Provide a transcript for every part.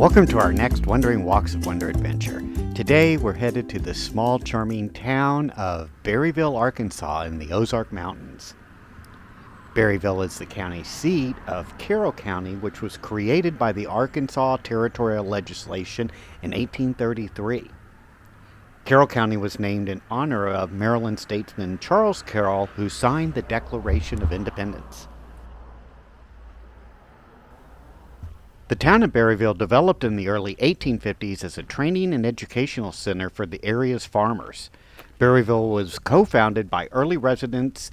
Welcome to our next Wandering Walks of Wonder adventure. Today we're headed to the small, charming town of Berryville, Arkansas in the Ozark Mountains. Berryville is the county seat of Carroll County, which was created by the Arkansas Territorial Legislation in 1833. Carroll County was named in honor of Maryland statesman Charles Carroll, who signed the Declaration of Independence. The town of Berryville developed in the early 1850s as a training and educational center for the area's farmers. Berryville was co-founded by early residents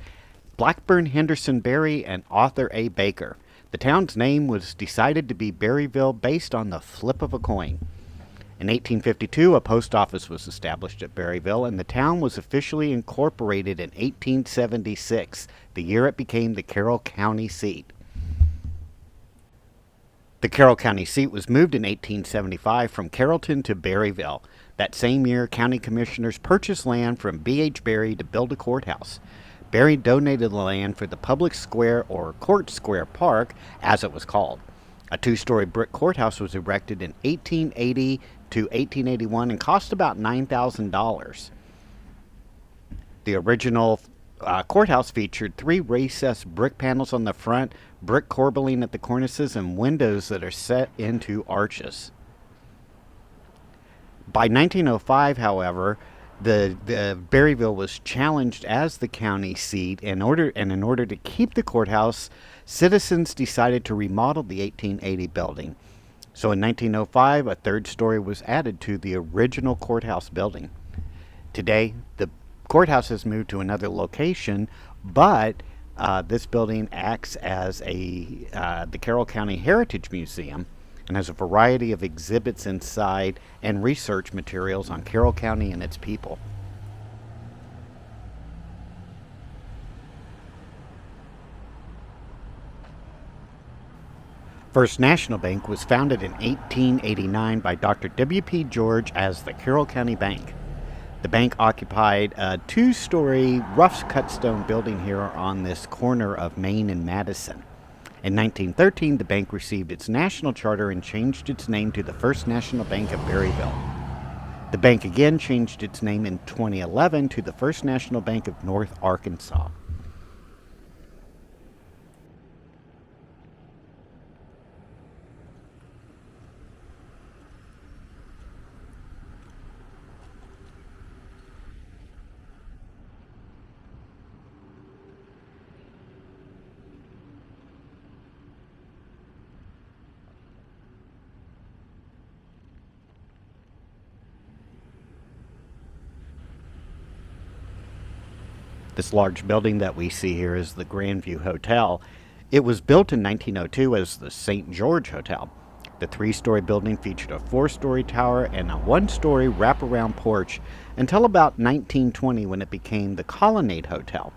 Blackburn Henderson Berry and Arthur A. Baker. The town's name was decided to be Berryville based on the flip of a coin. In 1852, a post office was established at Berryville, and the town was officially incorporated in 1876, the year it became the Carroll County seat. The Carroll County seat was moved in 1875 from Carrollton to Berryville. That same year, county commissioners purchased land from B.H. Berry to build a courthouse. Berry donated the land for the public square, or Court Square Park, as it was called. A two-story brick courthouse was erected in 1880 to 1881 and cost about $9,000. The original courthouse featured three recessed brick panels on the front, brick corbelling at the cornices, and windows that are set into arches. By 1905, however, the Berryville was challenged as the county seat. In order to keep the courthouse, citizens decided to remodel the 1880 building. So in 1905, a third story was added to the original courthouse building. Today, the courthouse has moved to another location, but this building acts as the Carroll County Heritage Museum and has a variety of exhibits inside and research materials on Carroll County and its people. First National Bank was founded in 1889 by Dr. W.P. George as the Carroll County Bank. The bank occupied a two-story rough-cut stone building here on this corner of Main and Madison. In 1913, the bank received its national charter and changed its name to the First National Bank of Berryville. The bank again changed its name in 2011 to the First National Bank of North Arkansas. This large building that we see here is the Grandview Hotel. It was built in 1902 as the St. George Hotel. The three-story building featured a four-story tower and a one-story wraparound porch until about 1920, when it became the Colonnade Hotel.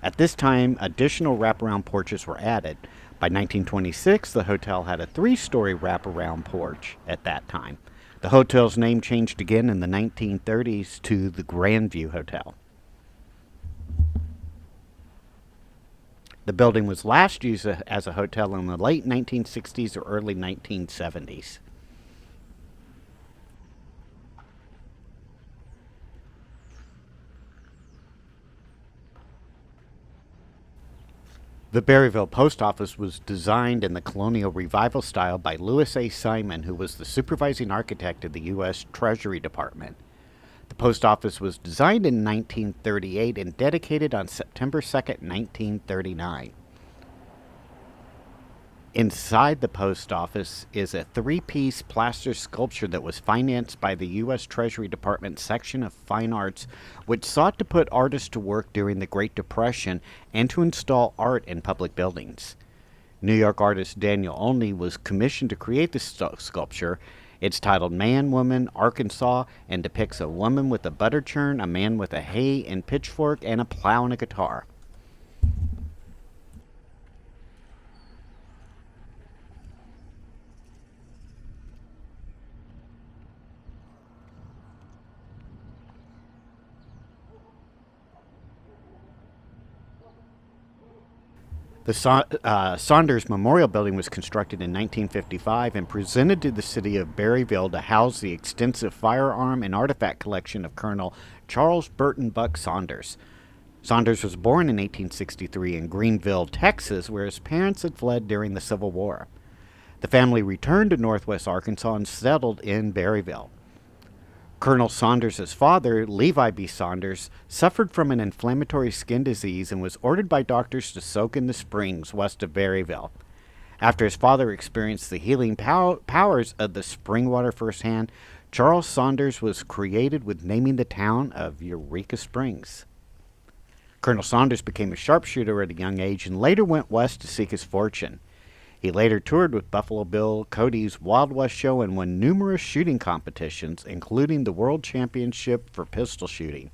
At this time, additional wraparound porches were added. By 1926, the hotel had a three-story wraparound porch at that time. The hotel's name changed again in the 1930s to the Grandview Hotel. The building was last used as a hotel in the late 1960s or early 1970s. The Berryville Post Office was designed in the Colonial Revival style by Louis A. Simon, who was the supervising architect of the U.S. Treasury Department. The post office was designed in 1938 and dedicated on September 2nd, 1939. Inside the post office is a three-piece plaster sculpture that was financed by the U.S. Treasury Department section of Fine Arts, which sought to put artists to work during the Great Depression and to install art in public buildings. New York artist Daniel Olney was commissioned to create the sculpture. It's titled Man, Woman, Arkansas, and depicts a woman with a butter churn, a man with a hay and pitchfork, and a plow and a guitar. The Saunders Memorial Building was constructed in 1955 and presented to the city of Berryville to house the extensive firearm and artifact collection of Colonel Charles Burton Buck Saunders. Saunders was born in 1863 in Greenville, Texas, where his parents had fled during the Civil War. The family returned to northwest Arkansas and settled in Berryville. Colonel Saunders' father, Levi B. Saunders, suffered from an inflammatory skin disease and was ordered by doctors to soak in the springs west of Berryville. After his father experienced the healing powers of the spring water firsthand, Charles Saunders was created with naming the town of Eureka Springs. Colonel Saunders became a sharpshooter at a young age and later went west to seek his fortune. He later toured with Buffalo Bill Cody's Wild West Show and won numerous shooting competitions, including the World Championship for pistol shooting.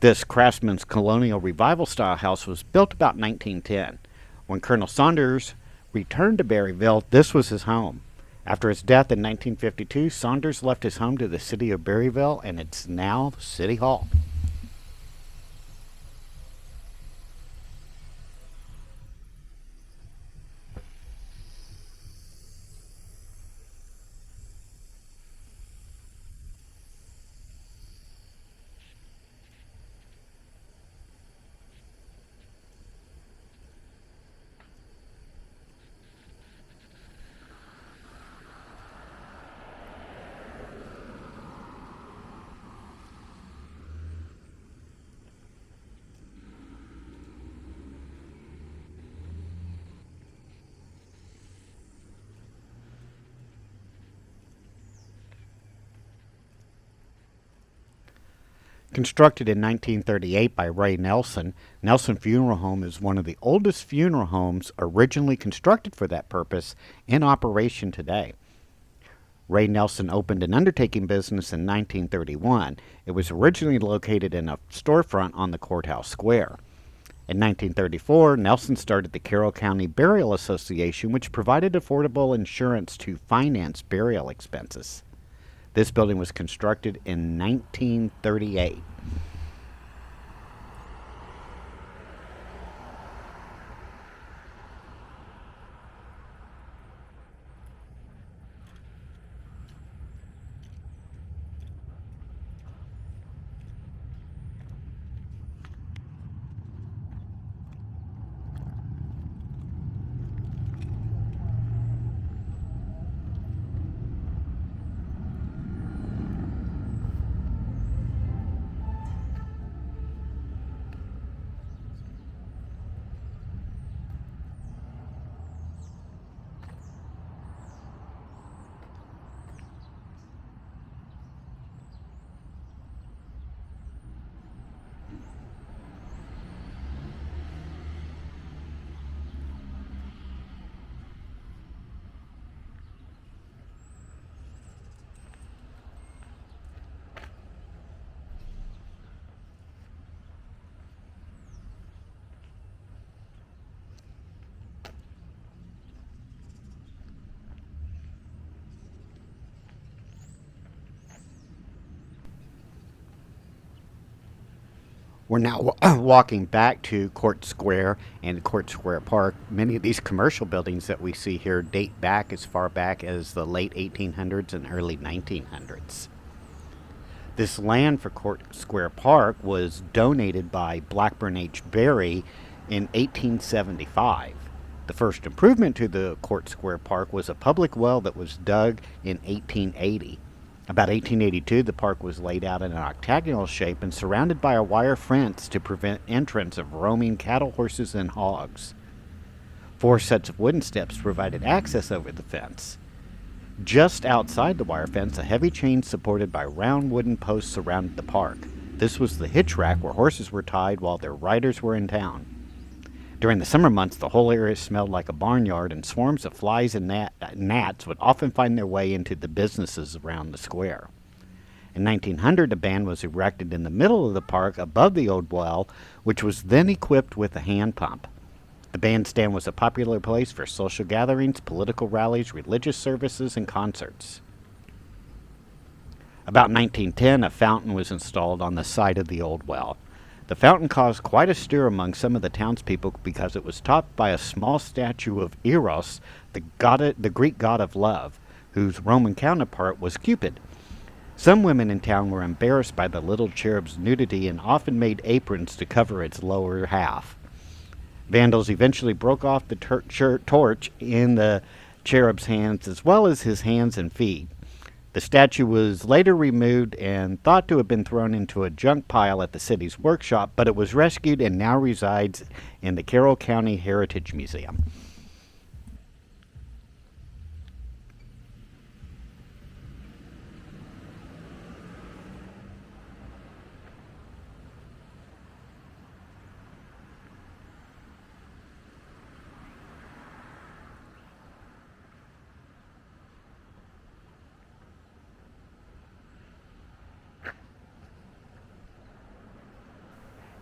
This craftsman's colonial revival-style house was built about 1910. When Colonel Saunders returned to Berryville, this was his home. After his death in 1952, Saunders left his home to the city of Berryville, and it's now City Hall. Constructed in 1938 by Ray Nelson, Nelson Funeral Home is one of the oldest funeral homes originally constructed for that purpose in operation today. Ray Nelson opened an undertaking business in 1931. It was originally located in a storefront on the courthouse square. In 1934, Nelson started the Carroll County Burial Association, which provided affordable insurance to finance burial expenses. This building was constructed in 1938. We're now walking back to Court Square and Court Square Park. Many of these commercial buildings that we see here date back as far back as the late 1800s and early 1900s. This land for Court Square Park was donated by Blackburn H. Berry in 1875. The first improvement to the Court Square Park was a public well that was dug in 1880. About 1882, the park was laid out in an octagonal shape and surrounded by a wire fence to prevent entrance of roaming cattle, horses, and hogs. 4 sets of wooden steps provided access over the fence. Just outside the wire fence, a heavy chain supported by round wooden posts surrounded the park. This was the hitch rack where horses were tied while their riders were in town. During the summer months, the whole area smelled like a barnyard, and swarms of flies and gnats would often find their way into the businesses around the square. In 1900, a band was erected in the middle of the park above the old well, which was then equipped with a hand pump. The bandstand was a popular place for social gatherings, political rallies, religious services, and concerts. About 1910, a fountain was installed on the site of the old well. The fountain caused quite a stir among some of the townspeople because it was topped by a small statue of Eros, the Greek god of love, whose Roman counterpart was Cupid. Some women in town were embarrassed by the little cherub's nudity and often made aprons to cover its lower half. Vandals eventually broke off the torch in the cherub's hands as well as his hands and feet. The statue was later removed and thought to have been thrown into a junk pile at the city's workshop, but it was rescued and now resides in the Carroll County Heritage Museum.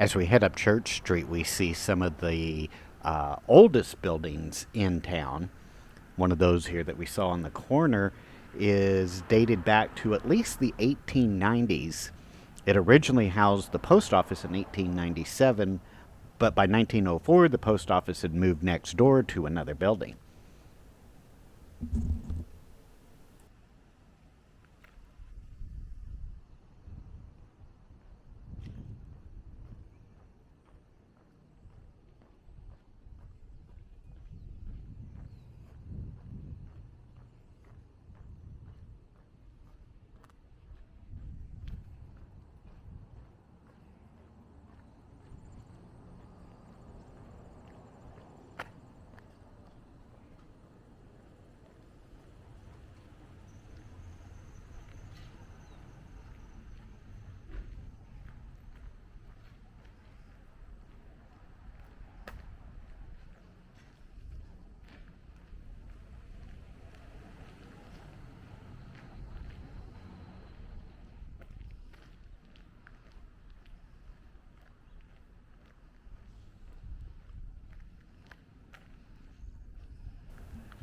As we head up Church Street, we see some of the oldest buildings in town. One of those here that we saw on the corner is dated back to at least the 1890s. It originally housed the post office in 1897, but by 1904, the post office had moved next door to another building.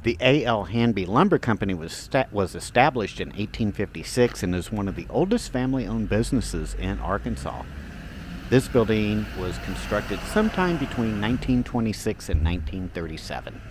The A.L. Hanby Lumber Company was established in 1856 and is one of the oldest family-owned businesses in Arkansas. This building was constructed sometime between 1926 and 1937.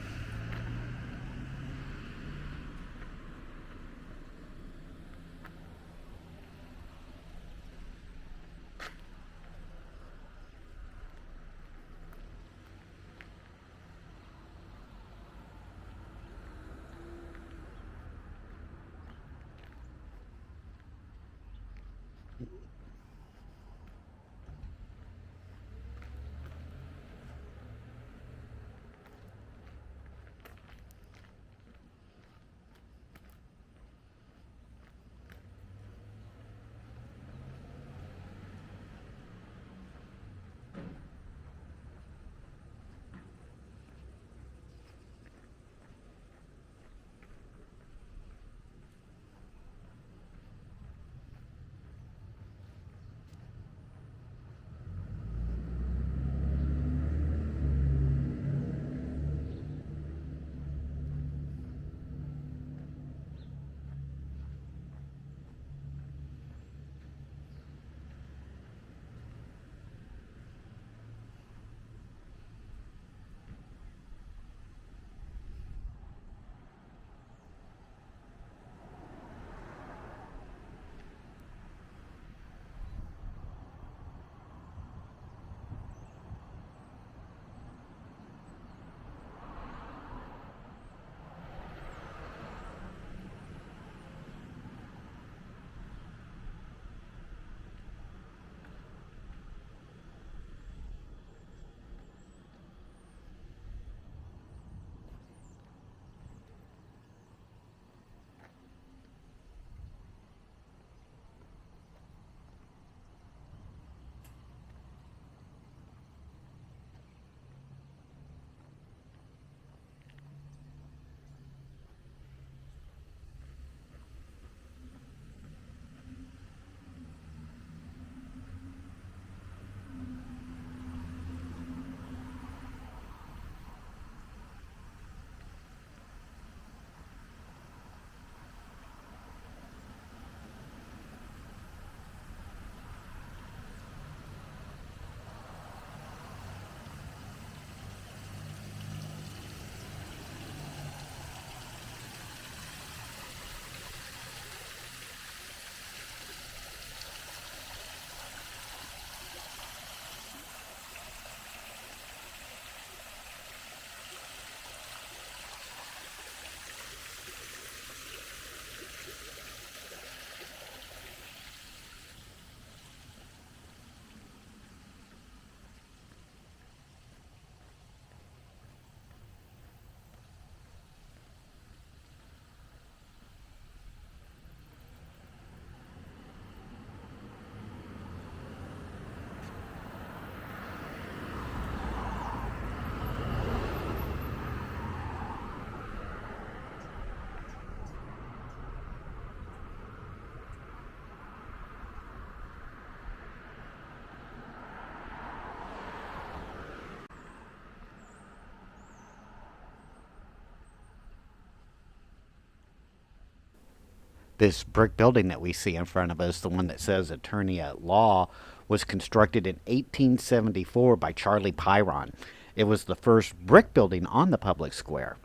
This brick building that we see in front of us, the one that says Attorney at Law, was constructed in 1874 by Charlie Pyron. It was the first brick building on the public square.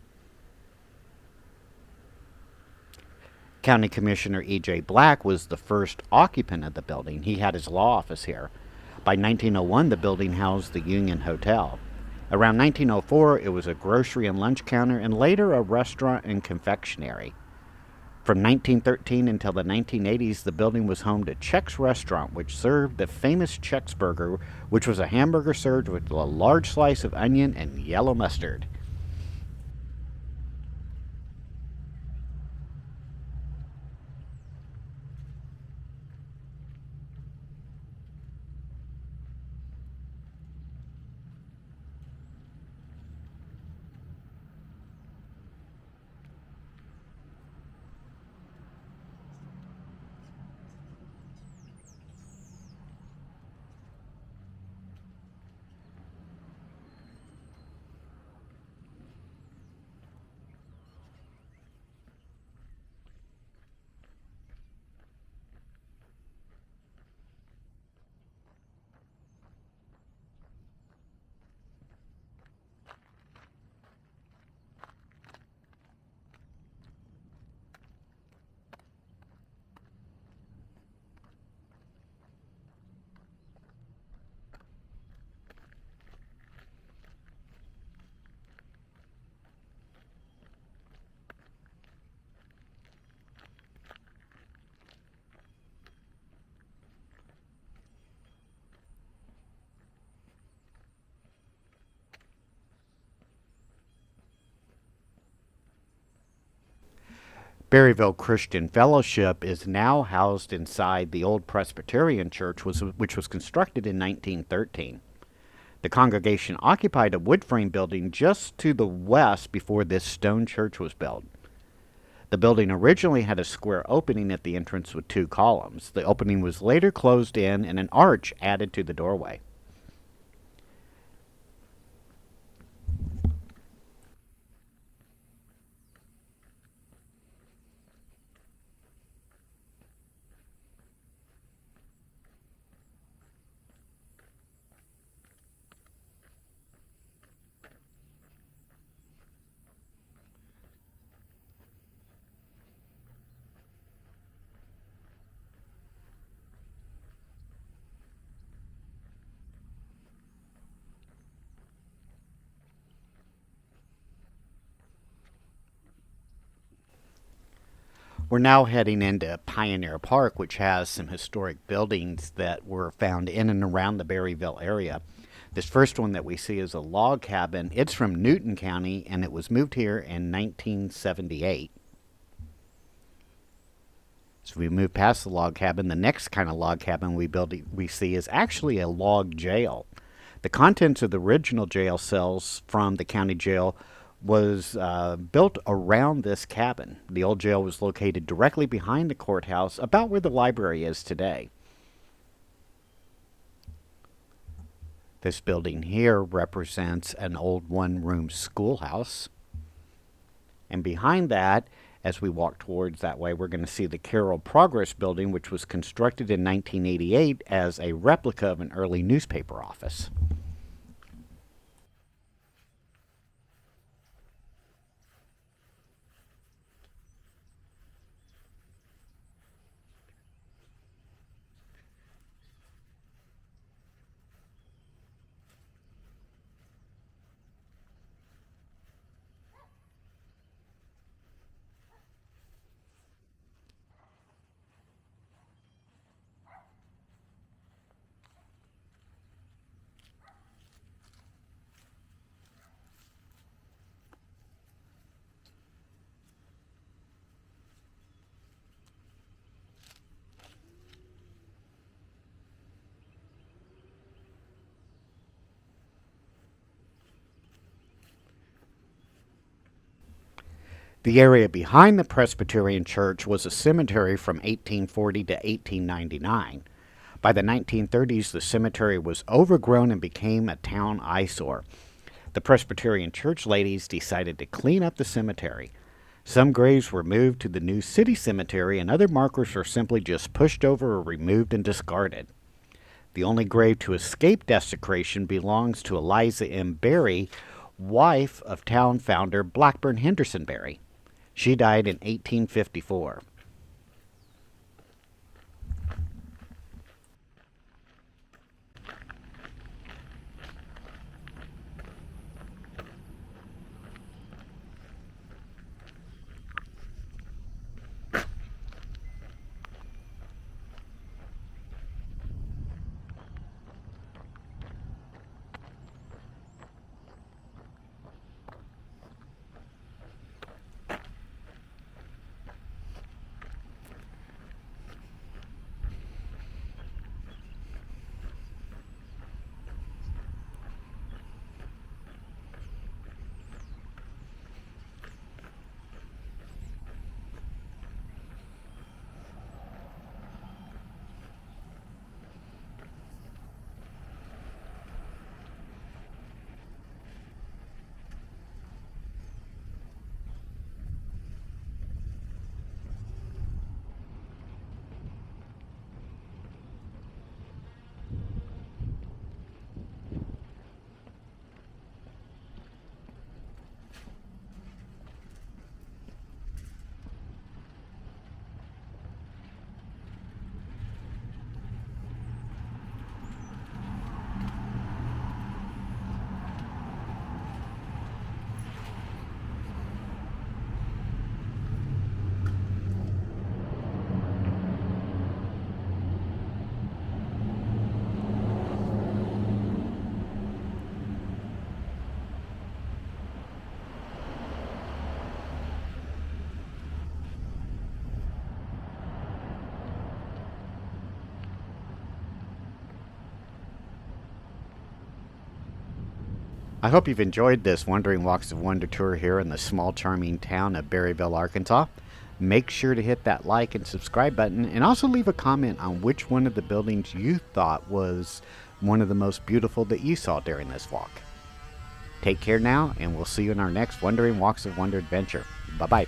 County Commissioner E.J. Black was the first occupant of the building. He had his law office here. By 1901, the building housed the Union Hotel. Around 1904, it was a grocery and lunch counter, and later a restaurant and confectionery. From 1913 until the 1980s, the building was home to Check's Restaurant, which served the famous Check's Burger, which was a hamburger served with a large slice of onion and yellow mustard. Berryville Christian Fellowship is now housed inside the old Presbyterian Church, which was constructed in 1913. The congregation occupied a wood frame building just to the west before this stone church was built. The building originally had a square opening at the entrance with 2 columns. The opening was later closed in and an arch added to the doorway. We're now heading into Pioneer Park, which has some historic buildings that were found in and around the Berryville area. This first one that we see is a log cabin. It's from Newton County, and it was moved here in 1978. So we move past the log cabin. The next kind of log cabin we see is actually a log jail. The contents of the original jail cells from the county jail was built around this cabin. The old jail was located directly behind the courthouse, about where the library is today. This building here represents an old one-room schoolhouse. And behind that, as we walk towards that way, we're going to see the Carroll Progress Building, which was constructed in 1988 as a replica of an early newspaper office. The area behind the Presbyterian Church was a cemetery from 1840 to 1899. By the 1930s, the cemetery was overgrown and became a town eyesore. The Presbyterian Church ladies decided to clean up the cemetery. Some graves were moved to the new city cemetery, and other markers were simply just pushed over or removed and discarded. The only grave to escape desecration belongs to Eliza M. Berry, wife of town founder Blackburn Henderson Berry. She died in 1854. I hope you've enjoyed this Wandering Walks of Wonder tour here in the small, charming town of Berryville, Arkansas. Make sure to hit that like and subscribe button, and also leave a comment on which one of the buildings you thought was one of the most beautiful that you saw during this walk. Take care now, and we'll see you in our next Wandering Walks of Wonder adventure. Bye-bye.